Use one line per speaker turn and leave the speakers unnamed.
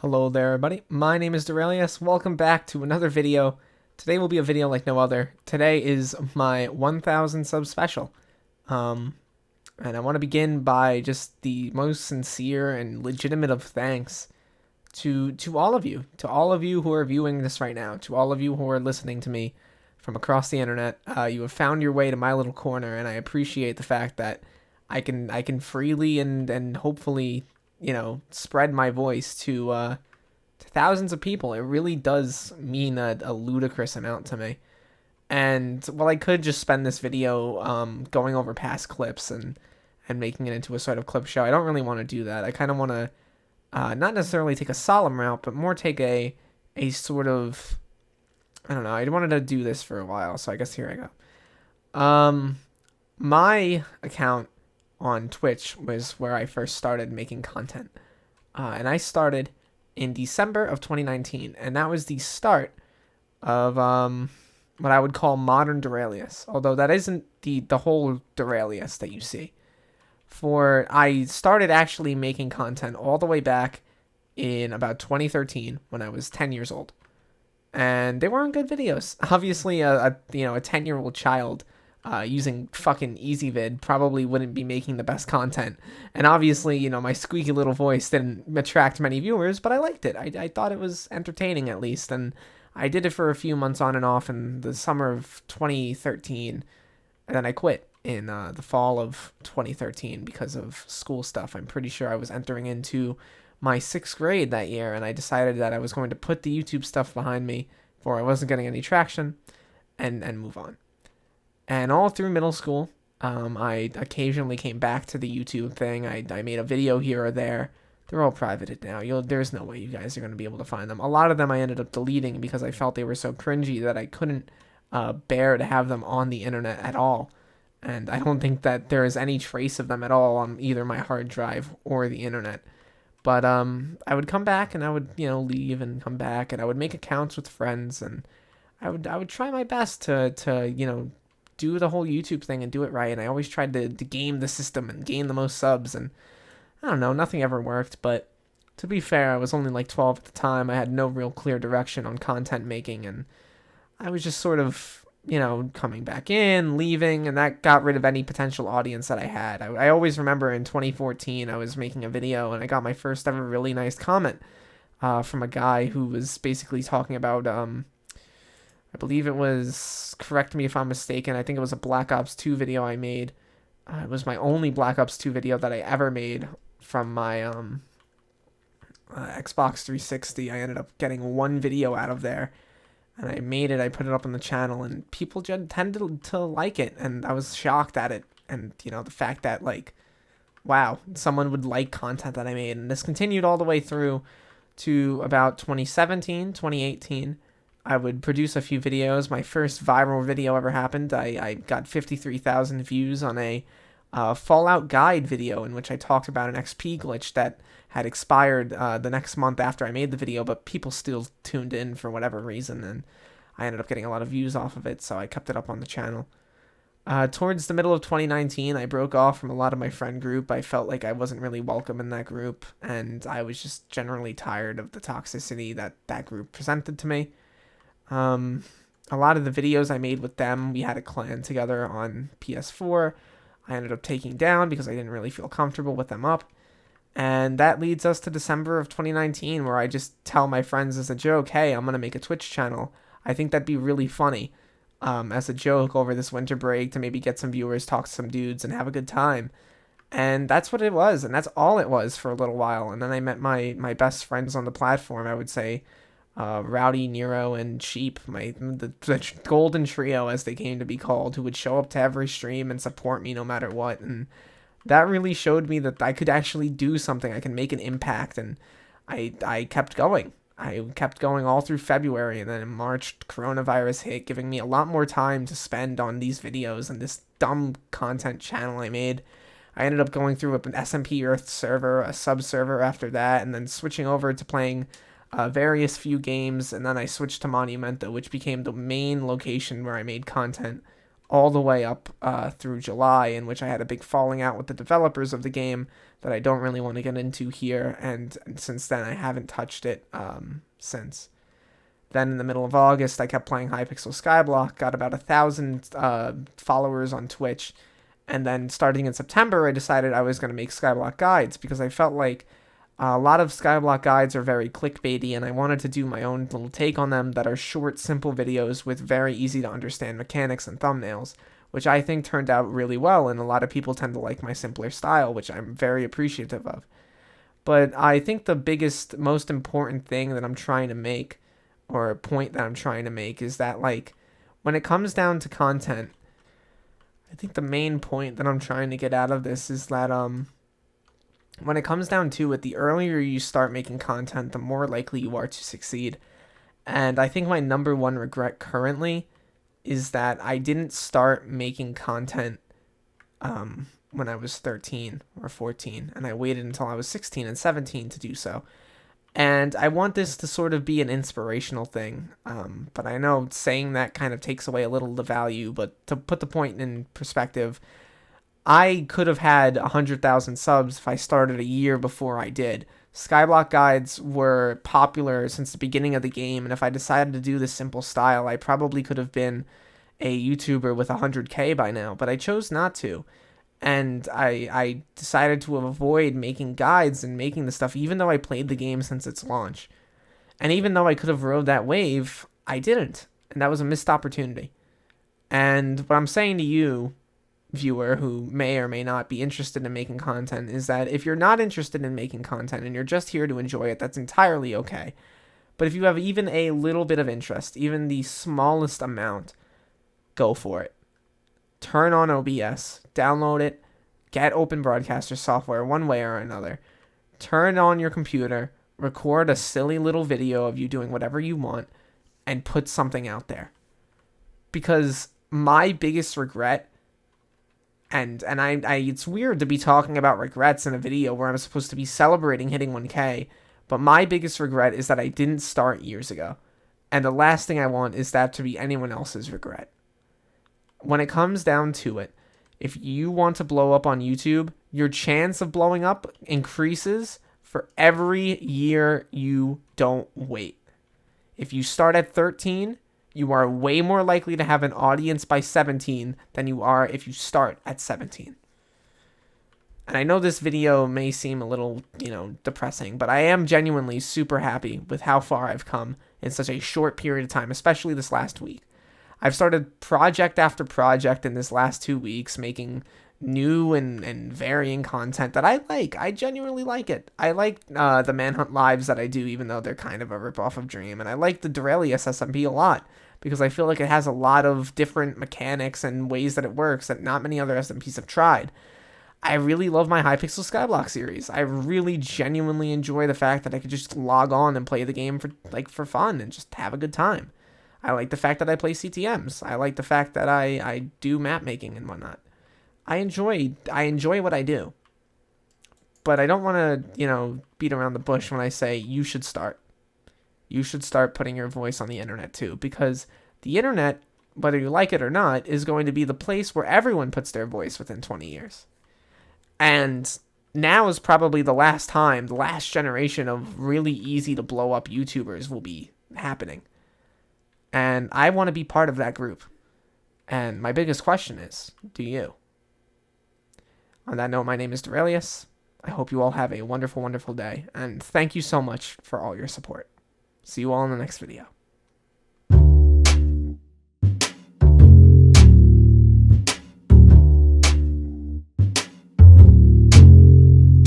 Hello there, everybody. My name is Derailious. Welcome back to another video. Today will be a video like no other. Today is my 1,000 sub special. And I want to begin by just the most sincere and legitimate of thanks to all of you, who are viewing this right now, to all of you who are listening to me from across the internet. You have found your way to my little corner, and I appreciate the fact that I can freely and hopefully spread my voice to thousands of people. It really does mean a ludicrous amount to me. And while I could just spend this video going over past clips and making it into a sort of clip show, I don't really want to do that. I kind of want to not necessarily take a solemn route, but more take a sort of, I don't know, I wanted to do this for a while, so I guess here I go. My account on Twitch was where I first started making content. And I started in December of 2019, and that was the start of what I would call modern Derailious, although that isn't the whole Derailious that you see. For I started actually making content all the way back in about 2013 when I was 10 years old. And they weren't good videos. Obviously, a 10-year-old child using fucking EasyVid probably wouldn't be making the best content. And obviously, my squeaky little voice didn't attract many viewers, but I liked it. I thought it was entertaining, at least. And I did it for a few months on and off in the summer of 2013. And then I quit in the fall of 2013 because of school stuff. I'm pretty sure I was entering into my 6th grade that year, and I decided that I was going to put the YouTube stuff behind me, for I wasn't getting any traction, and move on. And all through middle school, I occasionally came back to the YouTube thing. I made a video here or there. They're all privated now. There's no way you guys are going to be able to find them. A lot of them I ended up deleting because I felt they were so cringy that I couldn't bear to have them on the internet at all. And I don't think that there is any trace of them at all on either my hard drive or the internet. But I would come back and I would, leave and come back, and I would make accounts with friends, and I would try my best to do the whole YouTube thing and do it right. And I always tried to game the system and gain the most subs, and I don't know, nothing ever worked. But to be fair, I was only like 12 at the time. I had no real clear direction on content making, and I was just sort of, coming back in, leaving, and that got rid of any potential audience that I had. I always remember in 2014, I was making a video, and I got my first ever really nice comment from a guy who was basically talking about, I believe it was, correct me if I'm mistaken, I think it was a Black Ops 2 video I made. It was my only Black Ops 2 video that I ever made from my Xbox 360. I ended up getting one video out of there, and I made it, I put it up on the channel, and people tended to like it, and I was shocked at it. And, the fact that, wow, someone would like content that I made. And this continued all the way through to about 2017, 2018. I would produce a few videos. My first viral video ever happened. I got 53,000 views on a Fallout guide video in which I talked about an XP glitch that had expired the next month after I made the video, but people still tuned in for whatever reason, and I ended up getting a lot of views off of it, so I kept it up on the channel. Towards the middle of 2019, I broke off from a lot of my friend group. I felt like I wasn't really welcome in that group, and I was just generally tired of the toxicity that group presented to me. A lot of the videos I made with them, we had a clan together on PS4. I ended up taking down because I didn't really feel comfortable with them up. And that leads us to December of 2019, where I just tell my friends as a joke, hey, I'm going to make a Twitch channel. I think that'd be really funny as a joke over this winter break to maybe get some viewers, talk to some dudes, and have a good time. And that's what it was, and that's all it was for a little while. And then I met my best friends on the platform, I would say, Rowdy, Nero, and Sheep, the golden trio as they came to be called, who would show up to every stream and support me no matter what. And that really showed me that I could actually do something. I can make an impact, and I kept going. I kept going all through February, and then in March, coronavirus hit, giving me a lot more time to spend on these videos and this dumb content channel I made. I ended up going through an SMP Earth server, a sub server after that, and then switching over to playing various few games, and then I switched to Monumento, which became the main location where I made content all the way up through July, in which I had a big falling out with the developers of the game that I don't really want to get into here, and since then I haven't touched it since. Then in the middle of August, I kept playing Hypixel Skyblock, got about 1,000 followers on Twitch, and then starting in September, I decided I was going to make Skyblock guides, because I felt like a lot of Skyblock guides are very clickbaity, and I wanted to do my own little take on them that are short, simple videos with very easy to understand mechanics and thumbnails, which I think turned out really well, and a lot of people tend to like my simpler style, which I'm very appreciative of. But I think the biggest, most important thing that I'm trying to make, or a point that I'm trying to make, is that, like, when it comes down to content, I think the main point that I'm trying to get out of this is that, when it comes down to it, the earlier you start making content, the more likely you are to succeed. And I think my number one regret currently is that I didn't start making content when I was 13 or 14, and I waited until I was 16 and 17 to do so. And I want this to sort of be an inspirational thing, but I know saying that kind of takes away a little of the value, but to put the point in perspective, I could have had 100,000 subs if I started a year before I did. Skyblock guides were popular since the beginning of the game, and if I decided to do this simple style, I probably could have been a YouTuber with 100K by now, but I chose not to. And I decided to avoid making guides and making the stuff, even though I played the game since its launch. And even though I could have rode that wave, I didn't. And that was a missed opportunity. And what I'm saying to you, viewer, who may or may not be interested in making content, is that if you're not interested in making content and you're just here to enjoy it, that's entirely okay. But if you have even a little bit of interest, even the smallest amount, go for it. Turn on OBS, download it, get Open Broadcaster software one way or another, turn on your computer, record a silly little video of you doing whatever you want, and put something out there. Because my biggest regret, and I it's weird to be talking about regrets in a video where I'm supposed to be celebrating hitting 1K, but my biggest regret is that I didn't start years ago. And the last thing I want is that to be anyone else's regret. When it comes down to it, if you want to blow up on YouTube, your chance of blowing up increases for every year you don't wait. If you start at 13, you are way more likely to have an audience by 17 than you are if you start at 17. And I know this video may seem a little, depressing, but I am genuinely super happy with how far I've come in such a short period of time, especially this last week. I've started project after project in this last 2 weeks, making new and varying content that I like. I genuinely like it. I like the Manhunt lives that I do, even though they're kind of a ripoff of Dream. And I like the Derailious SMP a lot, because I feel like it has a lot of different mechanics and ways that it works that not many other SMPs have tried. I really love my Hypixel Skyblock series. I really genuinely enjoy the fact that I could just log on and play the game for fun and just have a good time. I like the fact that I play CTMs. I like the fact that I do map making and whatnot. I enjoy what I do. But I don't want to, beat around the bush when I say you should start. You should start putting your voice on the internet too, because the internet, whether you like it or not, is going to be the place where everyone puts their voice within 20 years. And now is probably the last time, the last generation of really easy to blow up YouTubers will be happening. And I want to be part of that group. And my biggest question is, do you? On that note, my name is Derailious. I hope you all have a wonderful, wonderful day. And thank you so much for all your support. See you all in the next video.